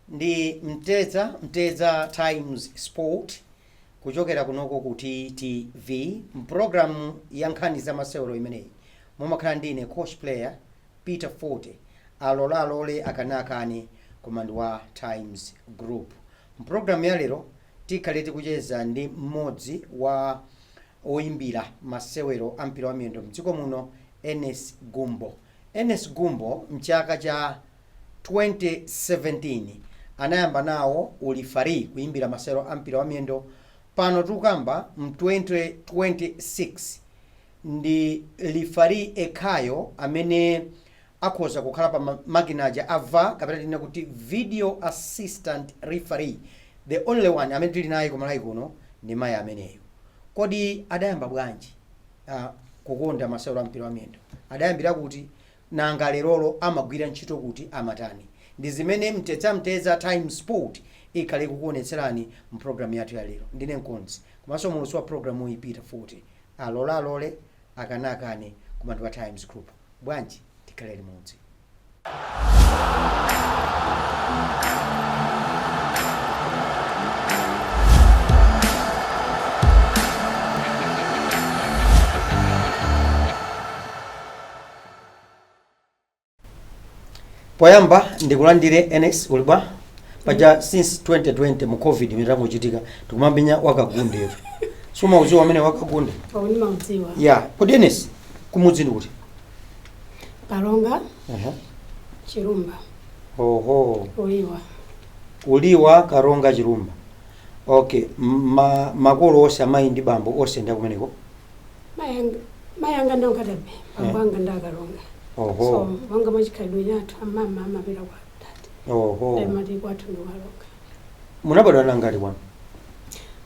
ndi Mteza Times Sport kuchokera kunoko ku TTV mpulogalamu ya nkhani za masewero imeneyi mumakhala ndine coach player Peter Forte alole akanakani komando wa Times Group. Mpulogalamu ya lero tikhale tikucheza ndi mmodzi wa oyimbira masewero ampira wa miyendo mdziko muno Enes Gumbo mchaka cha 2017 anayamba nawo ulifari kuimbira masewero ampira wa miyendo. Pano tukamba mu 2026 ndi lifari ekhayo amene akhoza kukhala pa makinaja ava kapena tina kuti video assistant referee. The only one amene tili naye kumalayi kuno ndi mayi ameneyo. Kodi adayamba bwanji kukonda masewero ampira wa miyendo? Adayambira kuti nanga lerolo amagwira ntchito kuti amatani? Ndi zimene Mteza Times Sport ikhale kukuonetserani mpulogalamu yathu ya lero. Ndine mkonzi komanso mulusi wa pulogalamu iyi Peter Forte alole akanakani komando wa Times Group. Bwanji tikhale limodzi. Poyamba ndikulandire Enes ulibwa paja since 2020 mu covid mitango chitika tikumambinya wakagunde yetu suma uziwa amene wakagunde Pauni mauziwa. Yeah, kodi Enes kumudzi ndi kuti? Karonga. Chirumba. Oho. Uliwa Karonga Chirumba. Okay, makolo ose amayi ndi bambo ose ndi kumeneko? Mayanga ndokadabe. Bambanga ndakaronga. Oho. So wanga machikadwe yathu amama amapita kwa tati. Oho. Emati kwathu ndiwaronga. Munabadwa nangati bwana?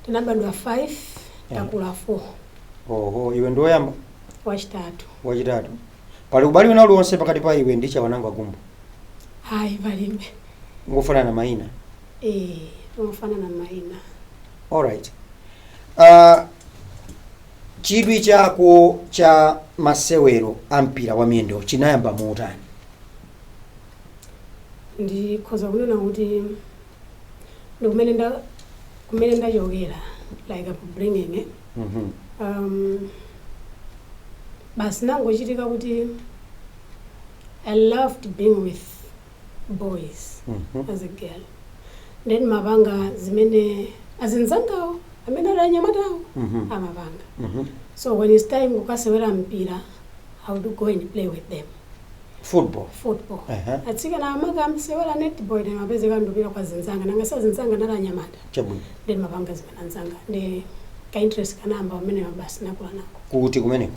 Tinabadwa 5 takula 4. Oho, iwe ndoyamba? Wachitatu. Pali ubali wina uliwonse pakati pa iwe ndi Chawananga Gumbo? Hayi valimbe. Ngofanana na mayina? Ngofanana na mayina. Alright. Chidwi chako cha masewero ampira wa miyendo chinayamba motani? Ndi khoza kunena kuti kumene ndachokera like upbringing basi nangochitika kuti I loved being with boys as a girl. Then mapanga zimene azinzangawo amene alanyamatawo amapanga. So when it's time kukasewera mpira, I would go and play with them. Football. Atsika na amaka amsewera netball na mapezeka ndopira kwa zinzanga nanga sa zinzanga ndalanyamata. Chabwino. Then mapanga zimene anzanga ndi ka interest kanamba amene mabasi nakula nako. Kuti kumeneko?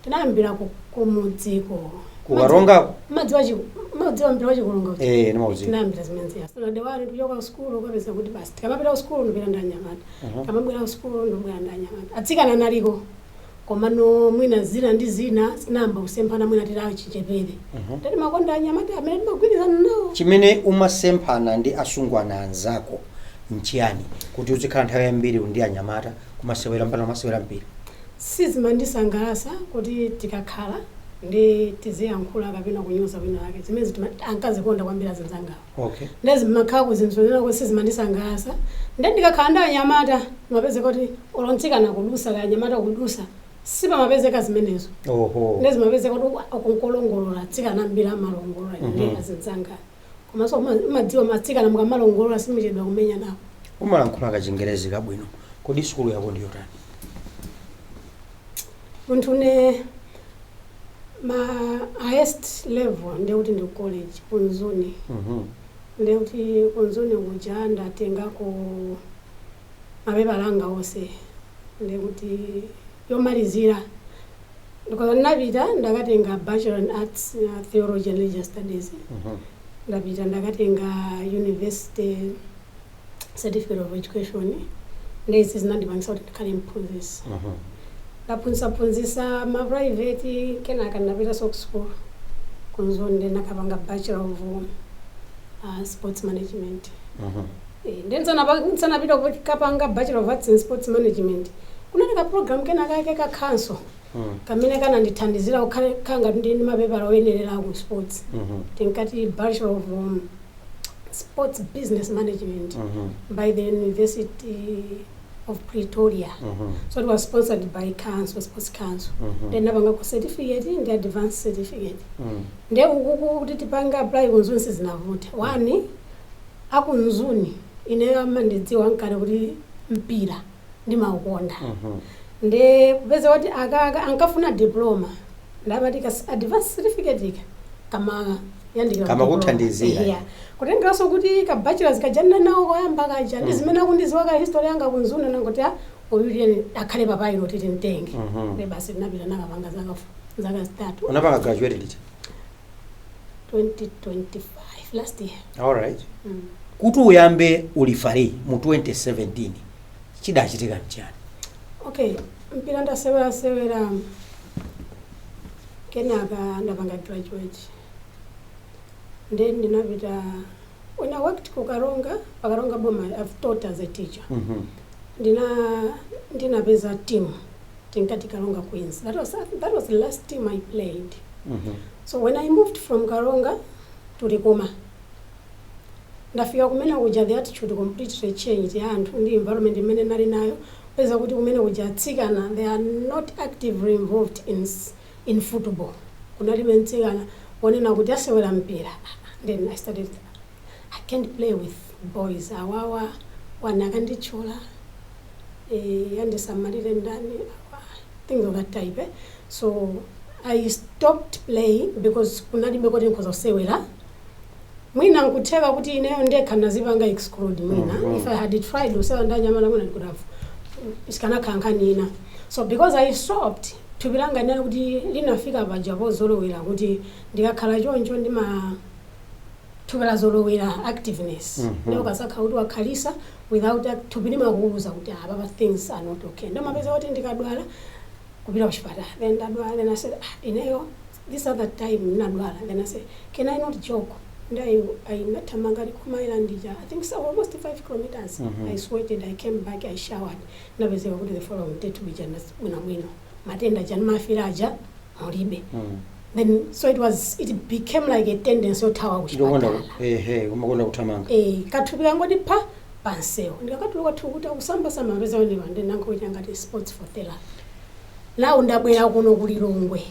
Tinayambira kumudziko. Kukaronga? Madziwa mpira wachikulunga. Nimauzi. Tinayambira zimenezi. So ndewali tuchoka ku school ukapeza kuti basi tikamapita ku school ndopira ndanyamata. Kamabwera ku school ndopira ndanyamata. Atsikana naliko. Komano mwina zina ndi zina sinamba kusempana mwina tirawo chichepere. Tati makonda anyamata amene timagwirizana nawo. Chimene umasempana ndi asungwana anzako nchiyani kuti uzikhala nthawi yambiri ndi anyamata kumasewera mpana masewera mpira? Sizimandisangalatsa kuti tikakhala ndi tiziyankhula kapena kunyoza wina wake zimene ankazikonda kwambiri azinzangawo. Okay. Ndezi makhala kuzinzonera kuti sizimandisangalatsa ndi ndikakhala ndi anyamata mapezeka kuti olontsika kudusa ka anyamata kudusa sipa mapezeka zimenezo. Oho. Ndezi mapezeka kuti akunkolongolola tsika nambira amalongolola ndi azinzanga. Komanso madziwa matsikana mukamalongolola simuchedwa kumenya nawo. Umalankhula kachingerezi kabwino. Kodi sukulu yako ndiyo tani? Munthu ne ma highest level ndi kuti ndi college kunzuni. Ndi kuti kunzuni kuja ndatengako mapepa langa onse. Ndi kuti yomalizira ndikoza ndapita ndakatenga Bachelor in Arts Theology and Religious Studies. Ndapita ndakatenga University Certificate of Education. Ndezi zinandipangisa kuti ndikhale mphunzitsi. Ndaphunzitsa ma private kenaka ndapita school kunzoni ndakapanga Bachelor of Sports Management. Ndenzanapita kapanga Bachelor of Arts in Sports Management. Kunalika program kenaka yake ka council kamene kana ndithandizira ukhanga ndi mapepa oyenerera ku sports tinkati Bachelor of sports business management by the University of Pretoria. So it was sponsored by Council, Sports Council. Then nabanga certificate in the advanced certificate. Nde ukuku kuti tipanga apply kunzuni sizinavuta. One akunzuni ine amandidziwa nkale kuti mpira ndimaukonda. Nde kupeza kuti aka ankafuna diploma. Ndamatika advanced certificate kama yandika kama kuthandizira. Yeah. Kutengeraso kuti ka bachelors kajana nawo koyamba kaja ndizimene akundiziwa ka history yanga kunzuna nangoti oyuliyeni akhale papayi lotiti mtenge. Ne basi ndinapita nakapanga zaka 3. Unapanga graduate liti? 2025 last year. All right. Kuti uyambe ulifari mu 2017 chidachitika nchani? Okay, mpira ndasewera kenaka ndapanga graduate. Then ndinapita when I worked ku Karonga Boma, I've taught as a teacher. Ndinapeza team tinkati Karonga Queens. That was the last team I played. So when I moved from Karonga to Rikoma, ndafika kumene kuja the attitude completely changed anthu ndi environment imene nali nayo peza kuti kumene kuja atsikana they are not actively involved in football. Kunali mentsikana onena kuti asewera mpira. Then I started, I can't play with boys. Awawa wanakandichola yandisamalire ndani things of that type. So I stopped playing because kunalibe kuti nkozosewera. Mwina nkuteka kuti ineyo ndekha nazivanga exclude mwina. If I had tried usewa ndanyamala mwina could have iskana kankanina. So because I stopped tubiranga nene kuti linafika bajabo zolowera kuti ndikakhala choncho ndima tubala zolowera activeness. Leo kasaka kuti wakhalisa without tubinima kuuza kuti ababa things are not okay. Ndo mapeza kuti ndikadwala kupita kuchipatala. Then ndadwala and I said ineyo this other time ndadwala. Then I said can I not joke? And I met a mangari kumaila I think so almost 5 kilometers. I sweated, I came back, I showered. Na bese go to the following day to be janus wino. Matenda janma firaja moribe. Then so it became like a tendency to tower which umakonda kutamanga. Katubika ngodi panseo. Ndikatuluka tukuta kusamba sama bese wani bande nango ngati sports for therapy. La undabwera kuno kulilongwe.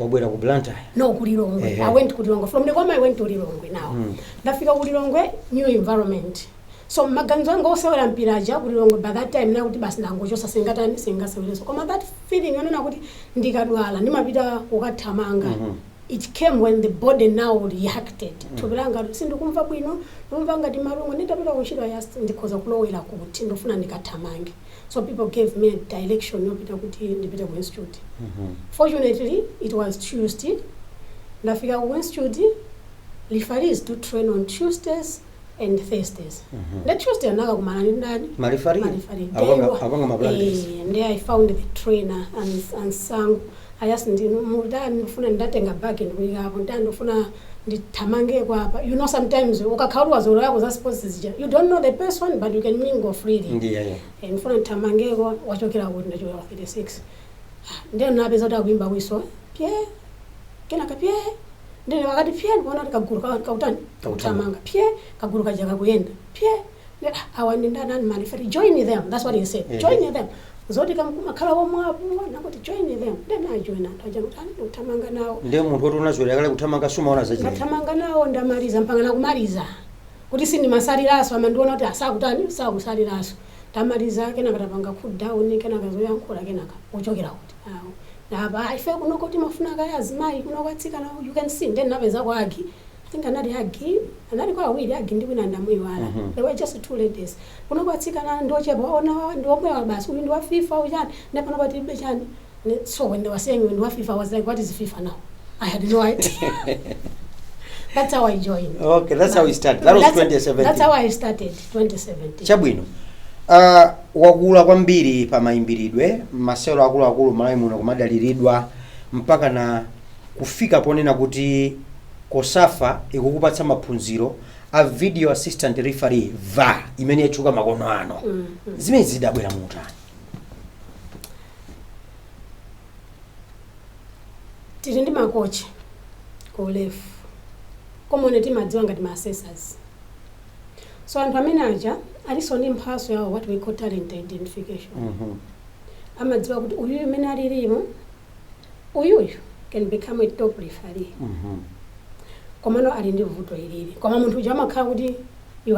Obwera ku Blantyre? No, kulilongwe. I went kulilongwe. From the Goma I went to Lilongwe now. Ndafika kulilongwe new environment. So maganzo anga osewera mpira aja kulilongwe by that time na kuti basi ndangochosa singaseweleso. Koma that feeling yonena kuti ndikadwala ndimapita kukathamanga. It came when the body now reacted. Tubiranga sindikumva bwino, ndumva ngati marungu nditapita kuchira yasi ndikhoza kulowera kuti ndofuna ndikathamange. So people gave me a direction yopita kuti ndipita ku institute. Fortunately, it was Tuesday. Ndafika ku institute, referees do train on Tuesdays and Thursdays. The Tuesday anaka kumana ndani? Marifari? Abanga mablanters. And there I found the trainer and sang. I asked ndinofuna ndatenga bag ndikuikapo ndandofuna ndithamange kwapa. You know sometimes ukakhaulwa zolo yako za sports zija. You don't know the person but you can mingle freely. Yeah. And ndifuna ndithamangeko wachokera kuti ndachokera 36. Ndiye napeza kuti akuimba wiso. Pie. Kenaka pie. Ndiye wakati pie ndikuona kuti kaguru kautani. Kauthamanga. Pie. Kaguru kajaka kuyenda. Pie. Awandi ndani Marifari. Join them. That's what he said. Join them. Zoti kamakhala womwe apo nakuti join them. Then I join ndaja uthamanga nawo. Ndiye munthu kuti unazwera yakale kuthamanga suma ona zachina. Ndathamanga nawo ndamaliza mpaka nakumaliza. Kuti sindi masaliraso amandiona kuti asakutani sakusaliraso. Ndamaliza kenaka tapanga cool down kenaka zoyankhula kenaka uchokera kuti. Naba ife kuno kuti mafuna kaya azimayi kuno kwatsika na you can see then napeza kwagi. I think anali kwa awiri agi ndikuina ndamuiwala. They were just 2 ladies. Kuno kwatsika na ndochepa ona ndiomwe basi uyu ndi wa FIFA ujani nepano patibe chani. So when they were saying when wa FIFA I was like what is FIFA now? I had no idea. That's how I joined. Okay, that's how we started. That was 2017. That's how I started 2017. Chabwino. Wakula kwambiri pa maimbiridwe, masewero akulu malayi muno kumadaliridwa mpaka na kufika ponena kuti Kosafa ikukupatsa maphunziro a video assistant referee VAR imene yachuka makono ano. Zimene zidabwera mutani. Tili ndi makochi ku lefu. Komone timadziwa ngati ma assessors. So anthu amene aja aliso ndi mphaso yawo what we call talent identification. Amadziwa kuti uyu amene alilimo uyuyu can become a top referee. Komano ali ndi vuto ilili. Koma munthu uja amakhala kuti you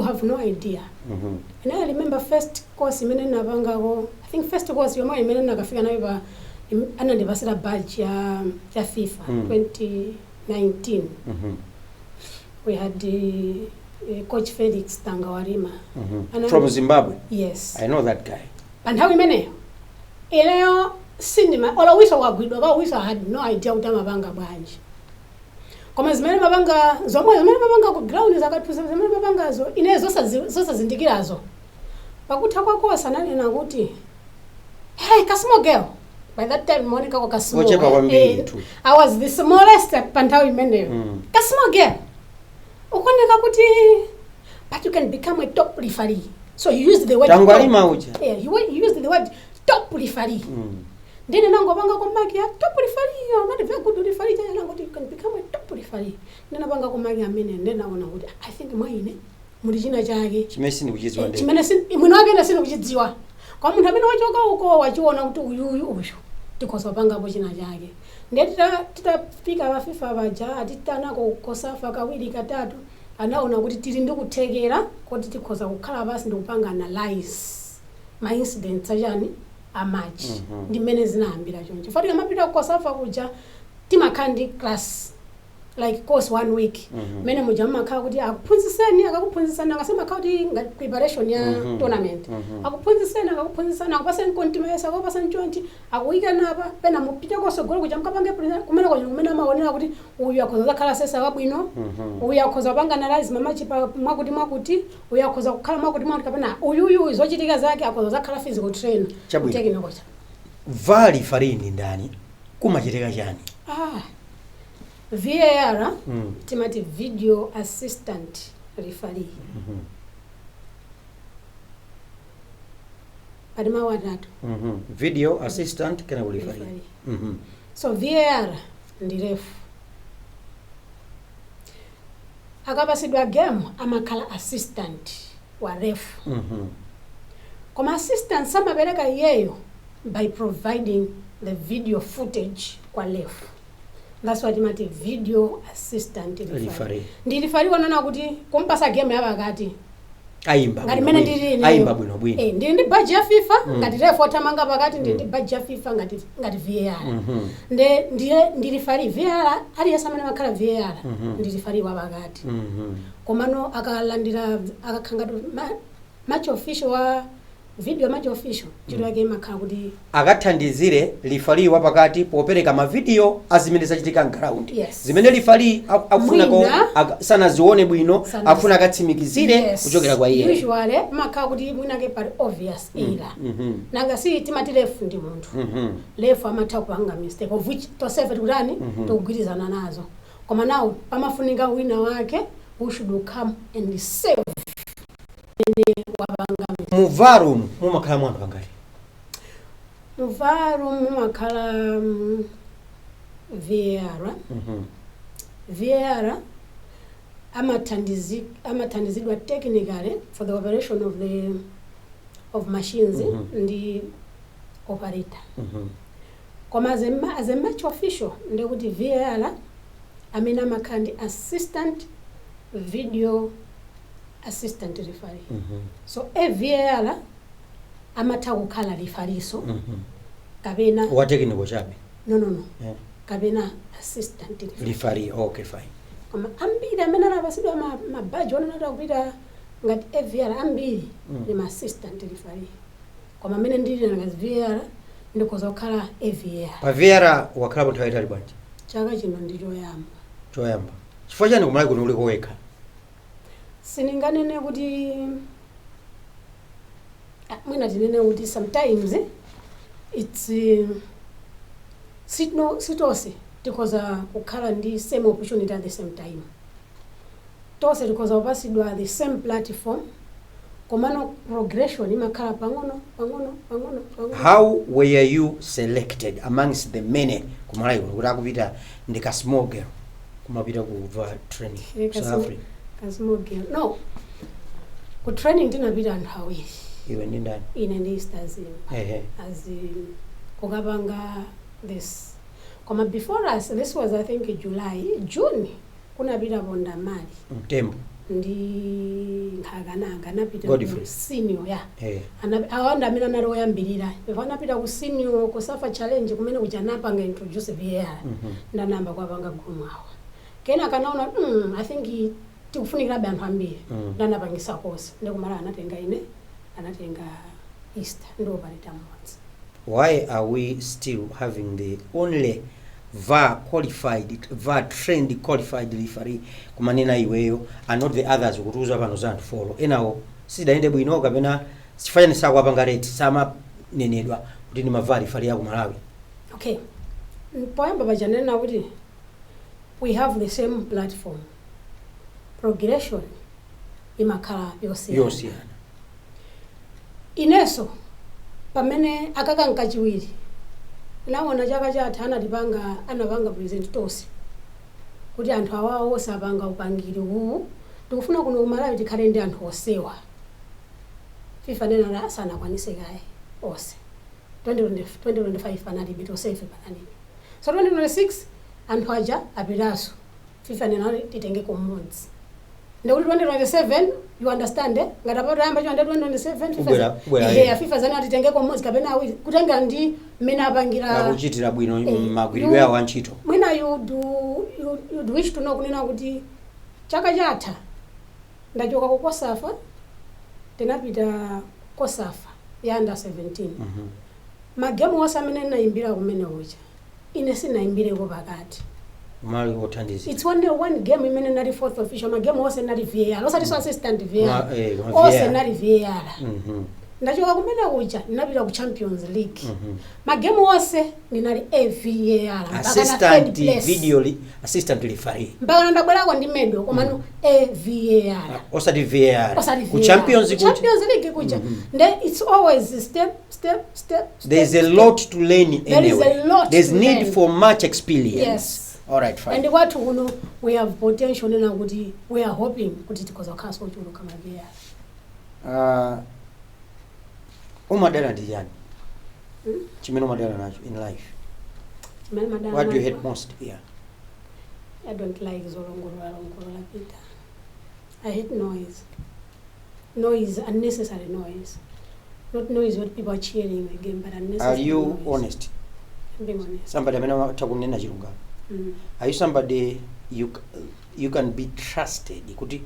have no idea. And I remember first course imene napangako, I think first course yomwe imene nakafika nayo pa anandipasira badge ya FIFA 2019. We had Coach Felix Tangawarima. From Zimbabwe? Yes. I know that guy. And how imeneyo? Ileyo cinema, olawiso wagwidwa kawiso had no idea kuti amapanga bwanji. Koma zimene mapanga ku ground zakathusa zimene mapangazo ine zosazindikirazo. Pakutha kwakosa nanena kuti hey Kasimo girl. By that time Monica ko Kasimo. I was the smallest pa nthawi imeneyo. Kasimo girl. Ukoneka kuti but you can become a top referee. So he used the word Tangawarima uja. Yeah, he used the word top referee. Then nangopanga komaki ya top referee, you're not a very good referee. Then you can become a top referee. Then nabanga komaki amene then naona kuti I think mwaine muri china chake chimesi ndikuchidziwa ndee. Chimene mwino wake ndasini kuchidziwa. Kwa munthu amene wachoka uko wachiona kuti uyu tikosa panga po china chake. Ndiye titapika ba FIFA baja atitanako kosafa kawiri katatu anaona kuti tili ndikuthekera kuti tikhoza kukhala basi ndikupanga analyze ma incidents ajani match ndi mmene zinahambira choncho. Fati kamapita kosafa kuja timakhandi class like course 1 week mene muja makhala kuti akakuphunzisani akasema kuti preparation ya tournament akuphunzisani akupasani continuous akupasani joint akuyika napa pena mupita kosogolo kuja mkapange kumene kumene amaonera kuti uyu akhoza kukhala sesa wabwino uyu akhoza kupanga analyze mamachi mwakuti uyu akhoza kukhala mwakuti kapena uyu zochitika zake akhoza kukhala physical trainer technical kocha. Vali farini ndani kumachitika chani? VAR timati video assistant referee. Adima watatu. Video assistant kana referee. So VAR ndi ref. Akapasidwa game amakhala assistant wa ref. Koma assistant samabereka yeyo by providing the video footage kwa ref. That's what imati video assistant referee. Ndi referee wanona kuti kumpasa game yabakati ayimba ngati mene ndili ayimba bwino ndili ndi badge ya FIFA ngati ref otamanga pakati ndili ndi badge ya FIFA ngati VAR. Ndi referee VAR ali yasamene makhala VAR ndi referee wabakati. Komano akalandira akakhanga match official wa video match official chiro yake makhala kuti akathandizire referee wapakati popereka ma video azimene zachitika ground. Yes. Zimene referee afuna ko sana zione bwino afuna katsimikizire kuchokera kwa iye. Usually makhala kuti mwinake pali obvious ila. Nanga si timati ref ndi munthu. Ref amatha kupanga mistake of which to save turani togwirizana nazo. Koma nawo pamafunika wina wake who should come and save Muvarum mumakhala mwana kangati? Muvarum mumakhala VAR. VAR amathandizidwa technically for the operation of machines ndi operator. Koma as a match official ndekuti VAR amene amakhala ndi assistant video assistant referee. So VAR amatha kukhala referee so kapena wa technical chabe. No. Kapena assistant referee. Okay, fine. Koma ambiri amene anapasidwa mabadge onata kupita ngati VAR ambiri ndi ma assistant referee. Koma amene ndili ngati VAR ndikoza kukhala VAR. Pa VAR wakhala nthawi itali bwanji? Chaka chino ndi choyamba. Chifukwa chani kumali kuno uliko wekha? Sininganene kuti mwina tinene kuti sometimes it's sitose tikoza kukhala ndi same opportunity at the same time. Tose tikoza kupasidwa the same platform komano progression imakhala pang'ono. How were you selected amongst the many kumalayi kuno kuti akupita ndi Kasimo girl kumapita ku training South Africa? Kasimo girl. No. ku training tinapita anthu awiri iwe ndi ndani ine ndi stars ehe as in kukapanga this koma before us this was I think June kunapita Pondamali Mtembo ndi Nkhakananga anapita Godfrey. senior ya eh awanda amene anali oyambirira ife anapita ku senior ku Safa challenge kumene kuchanapanga introduce VAR ndanamba kwapanga gumu awa kena kanaona I think tikufunikira anthu ambiri ndanapangisa kosi ndikumala anatenga Easter ndo paleta mmodzi. why are we still having the only VAR trained qualified referee kumanena iweyo and not the others ukutuza pano za anthu follow enawo sidaende bwino kapena sifanye sakwapanga rate sama nenedwa kuti ni mavari referee ya ku Malawi? Okay, poyamba pajanena kuti we have the same platform, progression imakhala yosiyana. Ineso pamene akakanka chiwiri naona chaka chatha anapanga present tosi kuti anthu awawo osapanga upangiri uwu tikufuna kuno ku Malawi tikhale ndi anthu osewa. FIFA nena sana kwanise kaye ose 2025 panali bito safe panali so 2026 anthu aja apiraso FIFA nena titenge komodzi ndikuti 2027 you understand ngati apo tayamba chonde 2027 FIFA zana titenge komodzi kapena awiri kutenga ndi mmene apangira akuchitira bwino magwiridwe yawo antchito mwina you'd wish to know kunena kuti chaka chatha ndachoka ku Kosafa tinapita Kosafa ya under 17 magemu wose amene naimbira kumene uja ine sinaimbireko pakati mali othandiza it's only one game imene nali fourth official magemu wose nali VAR osati so assistant VAR ose nali VAR ndachoka kumene uja ninapita ku Champions League magemu wose ninali VAR assistant referee mpaka ndabwerako ndi medal komano VAR osati VAR ku Champions League kuja then it's always step there's a lot to learn anyway there's need for much experience. Yes. All right, fine. And what we have potential na kuti we are hoping kuti tikoza khaso kuti kama VAR. Umadala ndi yani? Chimene umadala nacho in life? What do you hate most here? I don't like zolongolola Peter. I hate noise. Noise, unnecessary noise. Not noise what people are cheering the game, but unnecessary. Are you noise. honest? I'm being honest. Somebody amene takunena chilunga. Are you somebody you can be trusted? Kuti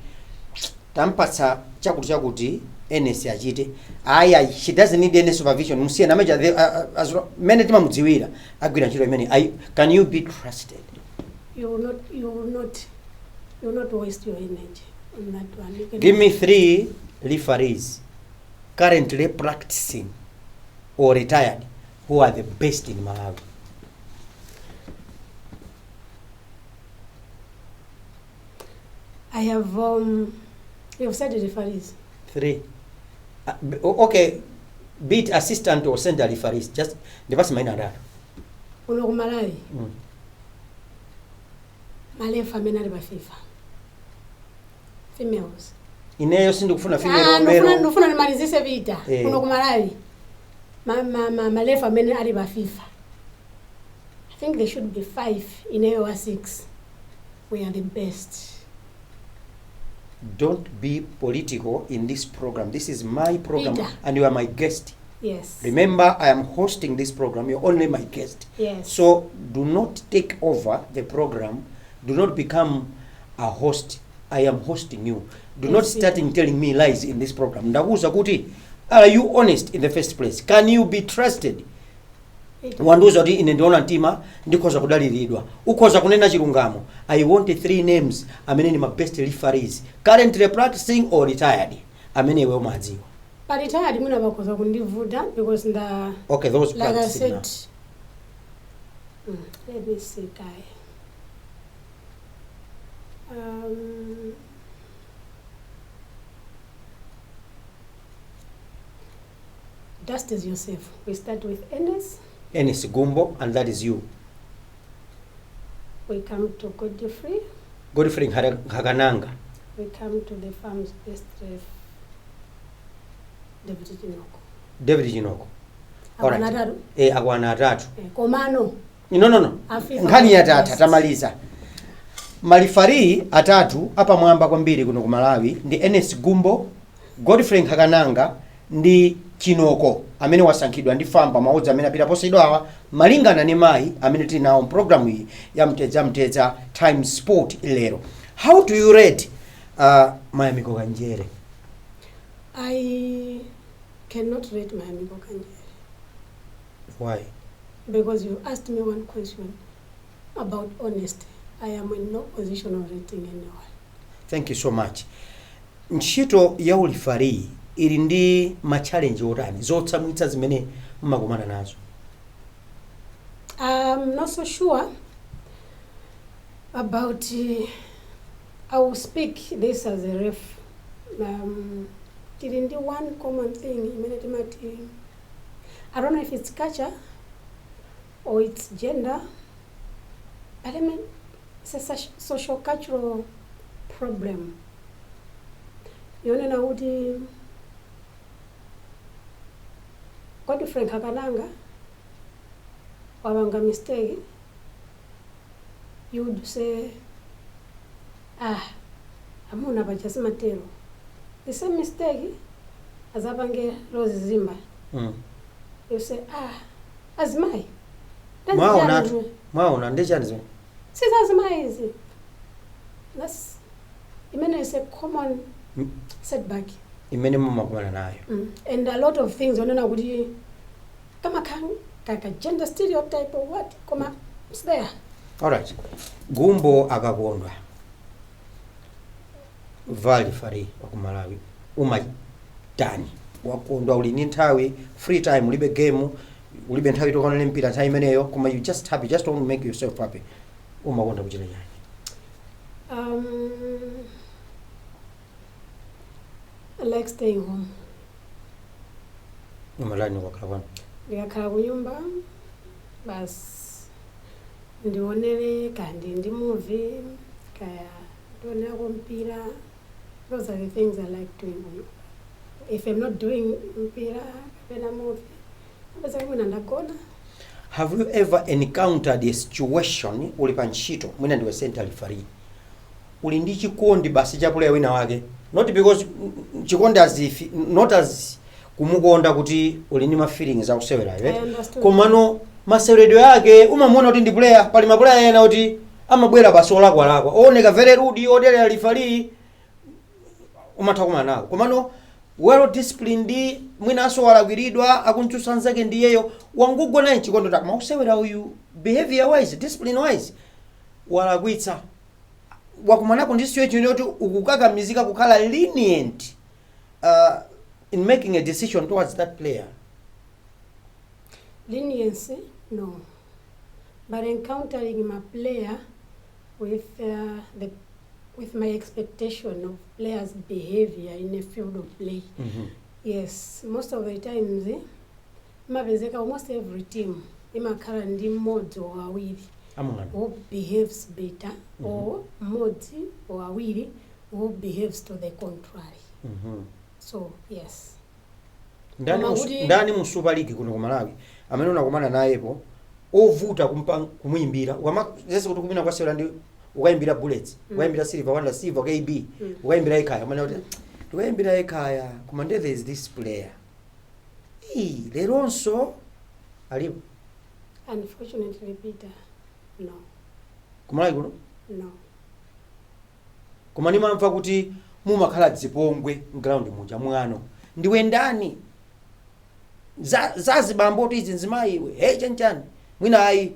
tampatsa chakuti NS achite aya she doesn't need any supervision musiye na major as many timamudziwira agwira ntchito imene can you be trusted? You will not waste your energy on that one. Give me 3 referees currently practicing or retired who are the best in Malawi. I have you've said the referees. 3. Okay, be it assistant or center referees, just the person might not. Uno ku Malawi. Malefa menali ba FIFA. Females. Ineyo sindikufuna female Romero. Ndofuna nimalizise vita. Uno ku Malawi. Malefa menali ali ba FIFA. I think there should be 5 ineyo wa 6. We are the best. Don't be political in this program. This is my program, Peter. And you are my guest. Yes. Remember, I am hosting this program. You're only my guest. Yes. So do not take over the program. Do not become a host. I am hosting you. Do not start telling me lies in this program. Ndakuza kuti, are you honest in the first place? Can you be trusted? Wanduza kuti ine ndiona ntima ndikoza kudaliridwa ukoza kunena chilungamo. I want 3 names amene ni my best referees currently practicing or retired amene iwe umadziwa. But retired muna bakoza kundivuta because okay, those like practicing I said let me see guy Dust is yourself. We start with Enes Gumbo, and that is you. We come to Godfrey Hagananga. We come to the farm's best ref David Chinoko. Akwana atatu. Akwana atatu. Komano. No. Nkhani ya tata tamaliza. Malifari atatu apa mwamba kwambiri kuno ku Malawi ndi Enes Gumbo, Godfrey Nkhakananga ndi Chinoko amene wasankhidwa ndi Famba maudzi amene apita posaidwawa malingana ni mayi amene tili nawo program iyi ya Mtedza Time Sport lero. How do you rate Mayamiko Kanjere? I cannot rate Mayamiko Kanjere. Why? Because you asked me one question about honesty. I am in no position of rating anyone. Thank you so much. Ntchito ya ulifari ili ndi ma challenge otani zotsamwitsa zimene mmakumana nazo? I'm not so sure about I will speak this as a ref. Ili ndi one common thing I don't know if it's culture or it's gender, but I mean it's a social cultural problem. Yonena kuti Godfrey Nkhakananga wabanga mistake, you would say amuna bachasi matero. The same mistake as abange Rose Zimba. You say azimai. Mwaona ndechanizo. Sisi azimai izi. That's imene is a common setback. Imene mmakumana nayo. And a lot of things onena kuti kama kaka gender stereotype or what koma it's there. All right. Gumbo akakondwa. Vali fari wa ku Malawi. Umatani. Wakondwa uli ni nthawi free time ulibe game ulibe nthawi tokonele mpira nthawi imeneyo koma you just happy, just don't make yourself happy. Umakonda kuchita yani? I like staying home. Umalani wakhala kwanu? Ndikakhala kunyumba bas ndionere kandi ndi movie kaya ndionera mpira. Those are the things I like doing. If I'm not doing mpira kapena movie, basi mwina ndagona. Have you ever encountered a situation uli pa ntchito mwina ndiwe center referee uli ndi chikondi basi cha player wina wake, not because chikondi not as kumukonda kuti uli ni ma feelings akusewera right? Komano maseweredwe yake umamuona kuti ndi player pali ma player ena kuti amabwera basi olakwa ooneka very rude odelera referee umathakuma nawo komano well disciplined mwinaso walagwiridwa akunchusa nzake ndiyeyo wangugwa naye chikondo takuma usewera uyu behavior wise discipline wise walagwitsa wakumanako ndi situation yoti ukukakamizika kukhala lenient in making a decision towards that player. Leniency, no, but encountering my player with with my expectation of players' behavior in a field of play. Yes, most of the times, almost every team, imakhala ndi mmodzi or awiri who behaves better, or mmodzi or awiri who behaves to the contrary. So yes. Ndani mu Super League kuno ku Malawi amene unakumana nayepo ovuta kumuyimbira zese kuti kumina kwasewera ndi ukaimbira Bullets, ukaimbira Silver Wonder, Silver KB, ukaimbira Ekaya amene kuti ukaimbira Ekaya koma there is this player leronso alipo. Unfortunately Peter, no. Kumalawi kuno? No. Koma nimamva kuti mumakhala dzipongwe ground muja mwano ndiwe ndani zazibambo kuti izi nzimayiwe chanchani mwina ayi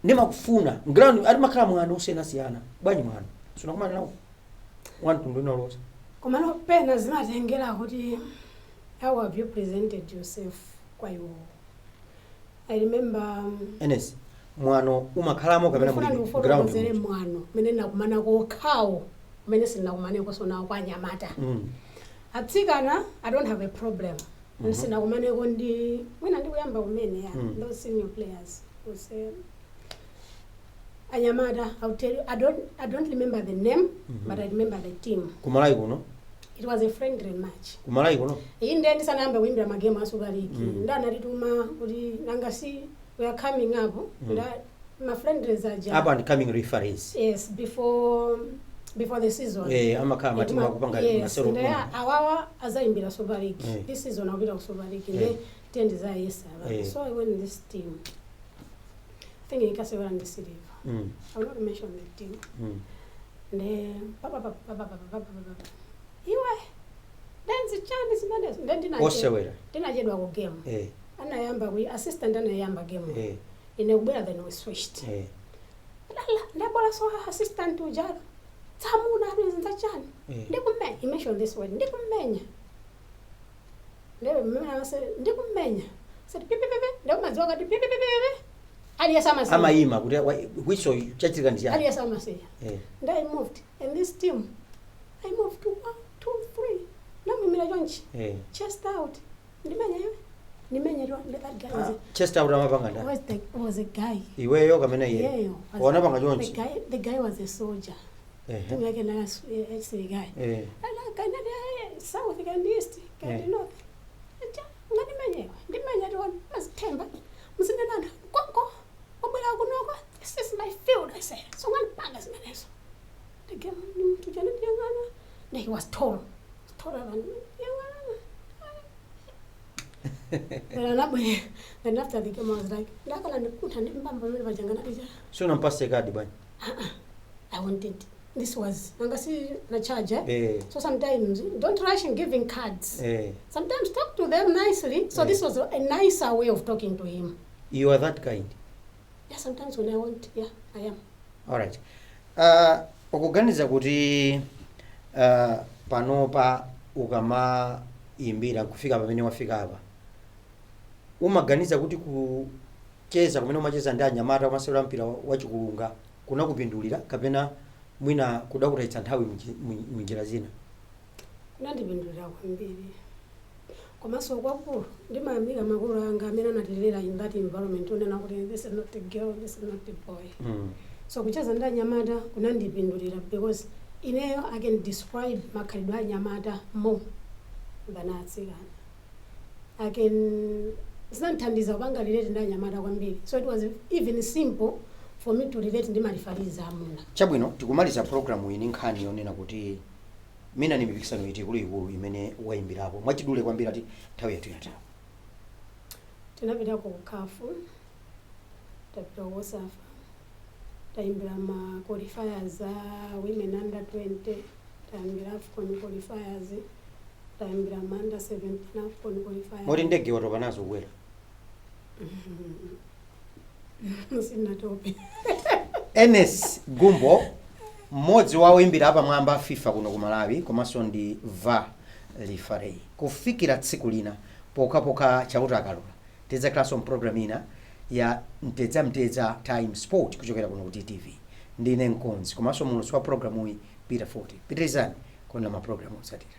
ndimakufuna ground alimakhala mwano usiyanasiyana bwanyi mwano sinakumana nawo wantu ndinalosa komano pena zimatengera kuti how have you presented yourself kwa iwo. I remember Enes mwano umakhalamo kapena muli ground mwano mene nakumana kokhawo mene sinakumaneko sona kwa Nyamata. Atsikana I don't have a problem. Sinakumaneko ndi mwina ndikuyamba umene those senior players who say Anyamata, I'll tell you, I don't remember the name, but I remember the team. Kumalawi kuno? it was a friendly match. Kumalawi kuno. Inde ndisanayambe kuimbira magemu a Super League. Ndanalituma kuti nangasi we are coming up. My friendlies are just Up and coming referees. Yes, before the season. Amakama timu akupanga masero. Yes, awawa azaimbira Super League. This season akupita ku Super League. Tendi za yes. So I went in this team. I think Ikase were in the city. I will not mention the team. Papa. Iwe. Then the chance is then didn't jedwa ku game. Anayamba we assistant anayamba game. Ine ubera then we switched. Ndebola so assistant ujalo. Tamuna nza chani. Ndikumenya. He mentioned this word. Ndikumenya. Ndikumenya. Said pipi. Ndikumadziwa kati pipi. Aliyasama siya. Amayima kuti whicho chachika ndi chani. Aliyasama siya. And I moved in this team. I moved to 1, 2, 3. Namimira jonchi. Chest out. Ndimenya iwe. Nimenya that guy was chest out amapanga nda. Was a guy. Iweyo kamene iye. Yeah. Ona panga jonchi. The guy was a soldier. Like a nice guy. And I south and east, north. This is my field, I said. So one pangas manes. The game to Janet Yangana. He was tall. Taller than Yangana. Then after the game I was like, so nampasse card bani. I wanted. This was Nangasi na charge. So sometimes don't rush in giving cards. Sometimes talk to them nicely. So this was a nicer way of talking to him. You are that kind. Yeah, sometimes when I want, yeah, I am. All right. Okuganiza kuti panopa ukama imbira kufika pamene wafika hapa. Umaganiza kuti kucheza kumene umacheza ndi anyamata amasewera mpira wachikulunga kuna kupindulira kapena mwina kuda kutaitsa nthawi mwinjira zina. Kunandipindulira kwambiri. Komanso kwakulu ndimayamika makulu anga amene anatilera in that environment unena kuti this is not a girl, this is not a boy. So kucheza ndi anyamata kunandipindulira because ineyo I can describe makhalidwe anyamata more than atsikana. I can zinandithandiza kupanga relate ndi anyamata kwambiri. So it was even simple for me to relate ndi malifaliza amuna. Chabwino tikumaliza program iyi nkhani yonena kuti mina ni mipikisano iti ikulu imene waimbirapo mwachidule kwambiri ati nthawi yathu yatha. Tinapita ku Kafu, tapita Wosafa, taimbira ma qualifiers women under 20, taimbira AFCON qualifiers, taimbira under 17 AFCON qualifiers. Mori ndege watopa nazo kwera. Sina topi. Enes Gumbo mmodzi wa oyimbira apa mwamba FIFA kuno ku Malawi komanso ndi VAR referee. Kufikira tsiku lina pokapoka chauta akalula tidzakhalanso program ina ya mtedza time sport kuchokera kuno ku TV. Ndine Nkonzi komanso mulutsi wa programu iyi Peter 40. Pitirizani kuna ma program otsatira.